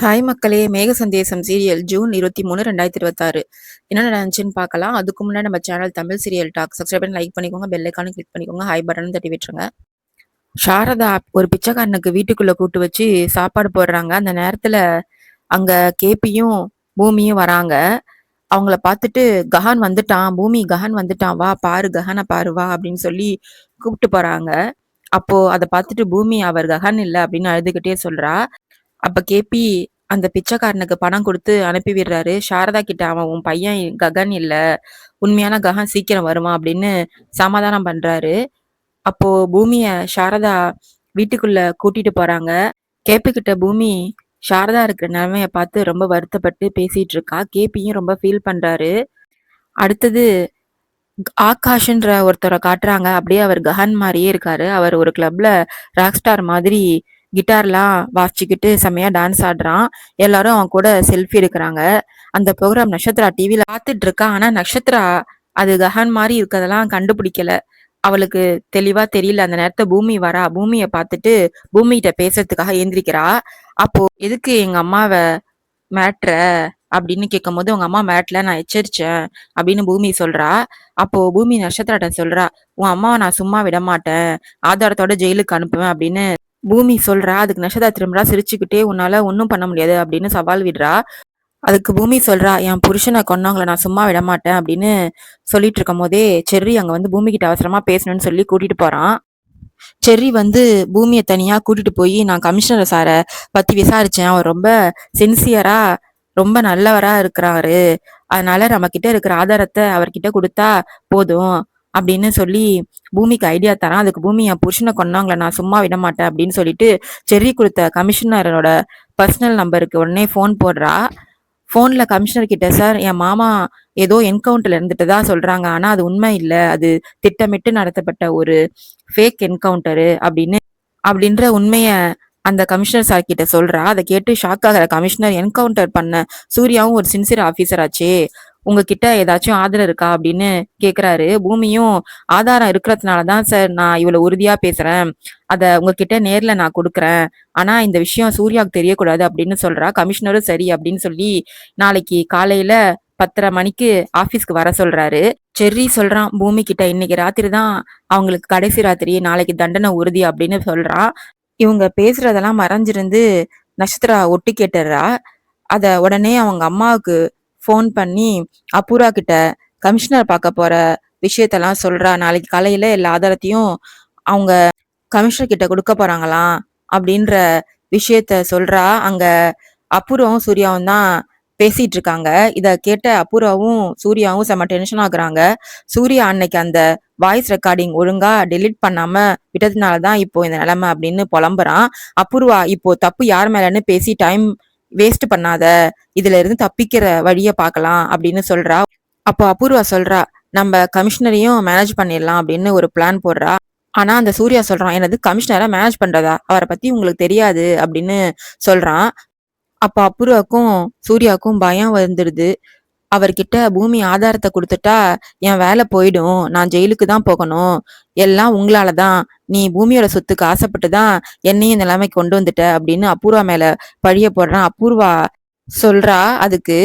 Hi மக்களே! மேக சந்தேசம் serial June 23, 2026 என்ன நடந்துச்சுன்னு பார்க்கலாம். அதுக்கு முன்னாடி நம்ம channel Tamil serial talk subscribe பண்ணி லைக் பண்ணிக்கோங்க. பெல் ஐக்கானும் கிளிக் பண்ணிக்கோங்க. ஹாய் பட்டனும் தட்டி விட்டுருங்க. சாரதா ஒரு பிச்சைக்காரனுக்கு வீட்டுக்குள்ள கூட்டு வச்சு சாப்பாடு போடுறாங்க. அந்த நேரத்துல அங்க கேபியும் பூமியும் வராங்க. அவங்கள பார்த்துட்டு கஹான் வந்துட்டான், பூமி கஹான் வந்துட்டான், வா பாரு கஹான பாரு வா அப்படின்னு சொல்லி கூப்பிட்டு போறாங்க. அப்போ அதை பார்த்துட்டு பூமி அவர் கஹான் இல்லை அப்படின்னு அழுதுகிட்டே சொல்றா. அப்ப கேபி அந்த பிச்சைக்காரனுக்கு பணம் கொடுத்து அனுப்பி விடுறாரு. சாரதா கிட்ட அவன் உன் பையன் ககன் இல்ல, உண்மையான ககன் சீக்கிரம் வருவான் அப்படின்னு சமாதானம் பண்றாரு. அப்போ பூமிய சாரதா வீட்டுக்குள்ள கூட்டிட்டு போறாங்க. கேபி கிட்ட பூமி சாரதா இருக்கிற நிலைமைய பார்த்து ரொம்ப வருத்தப்பட்டு பேசிட்டு இருக்கா. கேபியும் ரொம்ப ஃபீல் பண்றாரு. அடுத்தது ஆகாஷ்ன்ற ஒருத்தரை காட்டுறாங்க. அப்படியே அவர் கஹன் மாதிரியே இருக்காரு. அவர் ஒரு கிளப்ல ராக் ஸ்டார் மாதிரி கிட்டார்லாம் வாசிச்சுக்கிட்டு செம்மையா டான்ஸ் ஆடுறான். எல்லாரும் அவன் கூட செல்ஃபி எடுக்கிறாங்க. அந்த ப்ரோக்ராம் நட்சத்திரா டிவில பார்த்துட்டு இருக்கா. ஆனா நட்சத்திரா அது கஹன் மாதிரி இருக்கதெல்லாம் கண்டுபிடிக்கல. அவளுக்கு தெளிவா தெரியல. அந்த நேரத்தை பூமி வரா. பூமியை பார்த்துட்டு பூமிகிட்ட பேசுறதுக்காக ஏந்திரிக்கிறா. அப்போ எதுக்கு எங்க அம்மாவை மேட்ற அப்படின்னு கேட்கும்போது உங்க அம்மா மேட்ல நான் எச்சரிச்சேன் அப்படின்னு பூமி சொல்றா. அப்போ பூமி நட்சத்திராட்ட சொல்றா, உன் அம்மாவை நான் சும்மா விட மாட்டேன், ஆதாரத்தோட ஜெயிலுக்கு அனுப்புவேன் அப்படின்னு பூமி சொல்றா. அதுக்கு நட்சத்திரா திரும்புறா, சிரிச்சுக்கிட்டே உன்னால ஒன்னும் பண்ண முடியாது அப்படின்னு சவால் விடுறா. அதுக்கு பூமி சொல்றா, என் புருஷனை கொன்னவங்களை நான் சும்மா விட மாட்டேன் அப்படின்னு சொல்லிட்டு இருக்கும் போதே செர்ரி அங்க வந்து பூமி கிட்ட அவசரமா பேசணும்னு சொல்லி கூட்டிட்டு போறான். செர்ரி வந்து பூமியை தனியா கூட்டிட்டு போய் நான் கமிஷனர் சாரை பத்தி விசாரிச்சேன். அவர் ரொம்ப சின்சியரா ரொம்ப நல்லவரா இருக்கிறாரு. அதனால நம்ம கிட்ட இருக்கிற ஆதாரத்தை அவர்கிட்ட கொடுத்தா போதும் அப்படின்னு சொல்லி பூமிக்கு ஐடியா தரான். அதுக்கு பூமி என் புருஷனை கொன்னாங்களே நான் சும்மா விட மாட்டேன் அப்படின்னு சொல்லிட்டு செர்ரி கொடுத்த கமிஷனரோட பர்சனல் நம்பருக்கு உடனே ஃபோன் போடுறா. ஃபோன்ல கமிஷனர் கிட்ட, சார் என் மாமா ஏதோ என்கவுண்டர்ல இருந்துட்டதா சொல்றாங்க, ஆனா அது உண்மை இல்லை, அது திட்டமிட்டு நடத்தப்பட்ட ஒரு ஃபேக் என்கவுண்டரு அப்படின்ற உண்மைய அந்த கமிஷனர் சார் கிட்ட சொல்றா. அதை கேட்டு ஷாக் ஆகிற கமிஷனர், என்கவுண்டர் பண்ண சூர்யாவும் ஒரு சின்சியர் ஆபீசர் ஆச்சே, உங்ககிட்ட ஏதாச்சும் ஆதாரம் இருக்கா அப்படின்னு கேக்குறாரு. பூமியும் ஆதாரம் இருக்கிறதுனாலதான் சார் நான் இவ்வளவு உறுதியா பேசுறேன், அத உங்ககிட்ட நேர்ல நான் கொடுக்குறேன், ஆனா இந்த விஷயம் சூர்யாவுக்கு தெரியக்கூடாது அப்படின்னு சொல்றா. கமிஷனரும் சரி அப்படின்னு சொல்லி நாளைக்கு காலையில 10:30 மணிக்கு ஆபீஸ்க்கு வர சொல்றாரு. செர்ரி சொல்றான் பூமி கிட்ட, இன்னைக்கு ராத்திரி தான் அவங்களுக்கு கடைசி ராத்திரி, நாளைக்கு தண்டனை உறுதி அப்படின்னு சொல்றான். இவங்க பேசுறதெல்லாம் மறைஞ்சிருந்து நட்சத்திரா ஒட்டு கேட்டுறா. அத உடனே அவங்க அம்மாவுக்கு ஃபோன் பண்ணி அபூர்வா கிட்ட கமிஷனர் பார்க்க போற விஷயத்தெல்லாம் சொல்றா. நாளைக்கு காலையில எல்லா ஆதாரத்தையும் அவங்க கமிஷனர் கிட்ட கொடுக்க போறாங்களாம் அப்படின்ற விஷயத்த சொல்றா. அங்க அபூர்வாவும் சூர்யாவும் தான் பேசிட்டு இருக்காங்க. இத கேட்ட அபூர்வாவும் சூர்யாவும் செம டென்ஷன் ஆகுறாங்க. சூர்யா அன்னைக்கு அந்த வாய்ஸ் ரெக்கார்டிங் ஒழுங்கா டெலிட் பண்ணாம விட்டதுனாலதான் இப்போ இந்த நிலைமை அப்படின்னு புலம்புறான். அபூர்வா, இப்போ தப்பு யார் மேலன்னு பேசி டைம் வேஸ்ட் பண்ணாத, இதுல இருந்து தப்பிக்கிற வழிய பார்க்கலாம் அப்படின்னு சொல்றா. அப்போ அபூர்வா சொல்றா, நம்ம கமிஷனரையும் மேனேஜ் பண்ணிடலாம் அப்படின்னு ஒரு பிளான் போடுறா. ஆனா அந்த சூர்யா சொல்றான், என்னது கமிஷனரை மேனேஜ் பண்றதா, அவரை பத்தி உங்களுக்கு தெரியாது அப்படின்னு சொல்றான். அப்ப அபூர்வாக்கும் சூர்யாவுக்கும் பயம் வந்துடுது. அவர்கிட்ட பூமி ஆதாரத்தை கொடுத்துட்டா என் வேலை போயிடும், நான் ஜெயிலுக்கு தான் போகணும், எல்லாம் உங்களாலதான், நீ பூமியோட சொத்துக்கு ஆசைப்பட்டுதான் என்னையும் நிலைமைக்கு கொண்டு வந்துட்ட அப்படின்னு அபூர்வா மேல பழிய போடுறான். அபூர்வா சொல்றா, அதுக்கு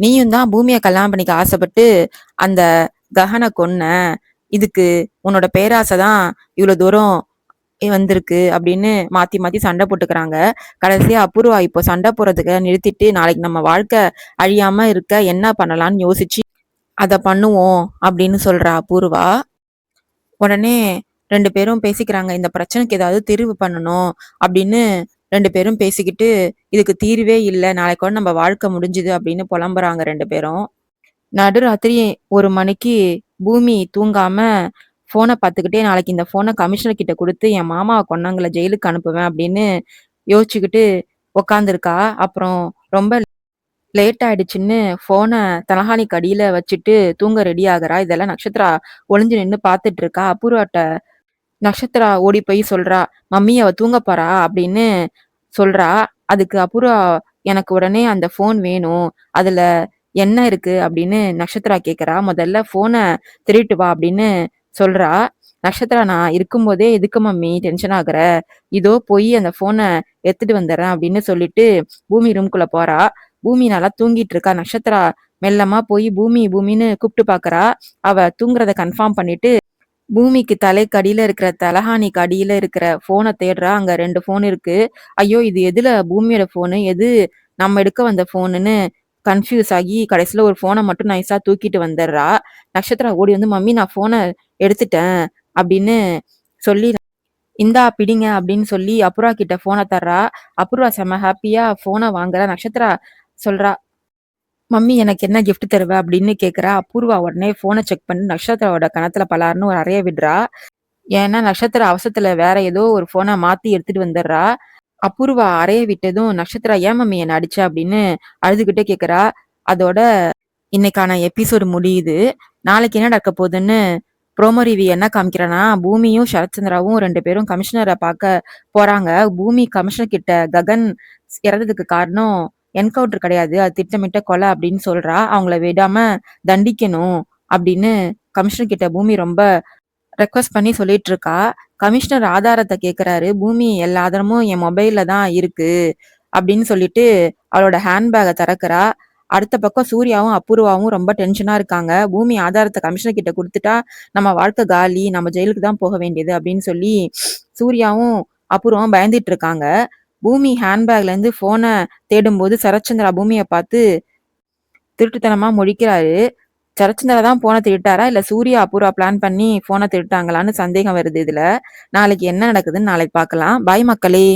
நீயும் தான் பூமியை கல்யாணம் பண்ணிக்க ஆசைப்பட்டு அந்த ககனை கொன்ன, இதுக்கு உன்னோட பேராசை தான் இவ்வளவு தூரம் வந்திருக்கு அப்படின்னு மாத்தி மாத்தி சண்டை போட்டுக்கிறாங்க. கடைசியா அபூர்வா இப்போ சண்டை போறதுக்கு நிறுத்திட்டு நாளைக்கு நம்ம வாழ்க்கை அழியாம இருக்க என்ன பண்ணலாம்னு யோசிச்சு அத பண்ணுவோம் அப்படின்னு சொல்றா அபூர்வா. உடனே 2 பேரும் பேசிக்கிறாங்க, இந்த பிரச்சனைக்கு ஏதாவது தீர்வு பண்ணணும் அப்படின்னு 2 பேரும் பேசிக்கிட்டு, இதுக்கு தீர்வே இல்லை, நாளைக்கு நம்ம வாழ்க்கை முடிஞ்சுது அப்படின்னு புலம்புறாங்க 2 பேரும். நடுராத்திரி 1 மணிக்கு பூமி தூங்காம போனை பார்த்துக்கிட்டே, நாளைக்கு இந்த போனை கமிஷனர் கிட்ட கொடுத்து என் மாமாவை கொன்னவங்களை ஜெயிலுக்கு அனுப்புவேன் அப்படின்னு யோசிச்சுக்கிட்டு உக்காந்துருக்கா. அப்புறம் ரொம்ப லேட் ஆயிடுச்சுன்னு போனை தலகாணிக்கு அடியில வச்சுட்டு தூங்க ரெடி ஆகுறா. இதெல்லாம் நட்சத்திரா ஒளிஞ்சு நின்று பார்த்துட்டு இருக்கா. அபூர்வாட்ட நட்சத்திரா ஓடி போய் சொல்றா, மம்மி அவ தூங்க போறா அப்படின்னு சொல்றா. அதுக்கு அபூர்வா, எனக்கு உடனே அந்த போன் வேணும், அதுல என்ன இருக்கு அப்படின்னு நட்சத்திரா கேக்குறா. முதல்ல போனை திருட்டு வா அப்படின்னு சொல்றா. நட்சத்திரா நான் இருக்கும்போதே எதுக்கு மம்மி டென்ஷன் ஆகுற? இதோ போய் அந்த ஃபோன எடுத்துட்டு வந்துடுறேன் அப்படின்னு சொல்லிட்டு பூமி ரூம்குள்ள போறா. பூமி நல்லா தூங்கிட்டு இருக்கா. நட்சத்திரா மெல்லமா போய் பூமி பூமின்னு கூப்பிட்டு பாக்குறா. அவ தூங்குறத கன்ஃபார்ம் பண்ணிட்டு பூமிக்கு தலைக்கு அடியில இருக்கிற தலகாணிக்கு அடியில இருக்கிற ஃபோன தேடுறா. அங்க 2 ஃபோன் இருக்கு. ஐயோ! இது எதுல பூமியோட ஃபோனு? எது நம்ம எடுக்க வந்த ஃபோனுன்னு கன்ஃப்யூஸ் ஆகி கடைசில ஒரு ஃபோன மட்டும் நைஸா தூக்கிட்டு வந்துடுறா. நட்சத்திரா ஓடி வந்து, "மம்மி நான் ஃபோன எடுத்துட்டேன்" அப்படின்னு சொல்லி, "இந்தா பிடிங்க" அப்படின்னு சொல்லி அபூர்வா கிட்ட ஃபோன தர்றா. அபூர்வா செம்ம ஹாப்பியா ஃபோன வாங்குறா. நட்சத்திரா சொல்றா, "மம்மி எனக்கு என்ன கிஃப்ட் தருவ?" அப்படின்னு கேட்கிறா. அபூர்வா உடனே ஃபோன செக் பண்ணி நட்சத்திராவோட கன்னத்துல பலார்ன்னு ஒரு அறைய விடுறா. ஏன்னா நட்சத்திர அவசரத்துல வேற ஏதோ ஒரு ஃபோன மாத்தி எடுத்துட்டு வந்துடுறா. அபூர்வா அறைய விட்டதும் நட்சத்திரா, "ஏன் மம்மி என்ன அடிச்ச?" அப்படின்னு அழுதுகிட்டே கேட்கிறா. அதோட இன்னைக்கான எபிசோடு முடியுது. நாளைக்கு என்ன நடக்க போகுதுன்னு ப்ரோமோ ரிவ்யூ என்ன காமிக்கிறேன்னா, பூமியும் சரத்சந்திராவும் 2 பேரும் கமிஷனர பார்க்க போறாங்க. பூமி கமிஷனர் கிட்ட ககன் இறந்ததுக்கு காரணம் என்கவுண்டர் கிடையாது. அது திட்டமிட்ட கொலை அப்படின்னு சொல்றா. அவங்கள விடாம தண்டிக்கணும் அப்படின்னு கமிஷனர் கிட்ட பூமி ரொம்ப ரெக்வெஸ்ட் பண்ணி சொல்லிட்டு இருக்கா. கமிஷனர் ஆதாரத்த கேட்கிறாரு. பூமி எல்லா ஆதாரமும் என் மொபைல்ல தான் இருக்கு அப்படின்னு சொல்லிட்டு அவளோட ஹேண்ட்பேக்க திறக்கிறா. அடுத்த பக்கம் சூர்யாவும் அபூர்வாவும் ரொம்ப டென்ஷனா இருக்காங்க. பூமி ஆதாரத்த கமிஷனர் கிட்ட குடுத்துட்டா நம்ம வாழ்க்கை காலி, நம்ம ஜெயிலுக்கு தான் போக வேண்டியது அப்படின்னு சொல்லி சூர்யாவும் அபூர்வாவும் பயந்துட்டு இருக்காங்க. பூமி ஹேண்ட்பேக்ல இருந்து ஃபோன தேடும்போது சரத்சந்திரா பூமிய பார்த்து திருட்டுத்தனமா முழிக்கிறாரு. சரத்சந்திரா தான் ஃபோன திருட்டாரா? இல்ல சூர்யா, அபூர்வா பிளான் பண்ணி ஃபோன திருட்டாங்களான்னு சந்தேகம் வருது இதுல. நாளைக்கு என்ன நடக்குதுன்னு நாளைக்கு பார்க்கலாம். பாய் மக்களே!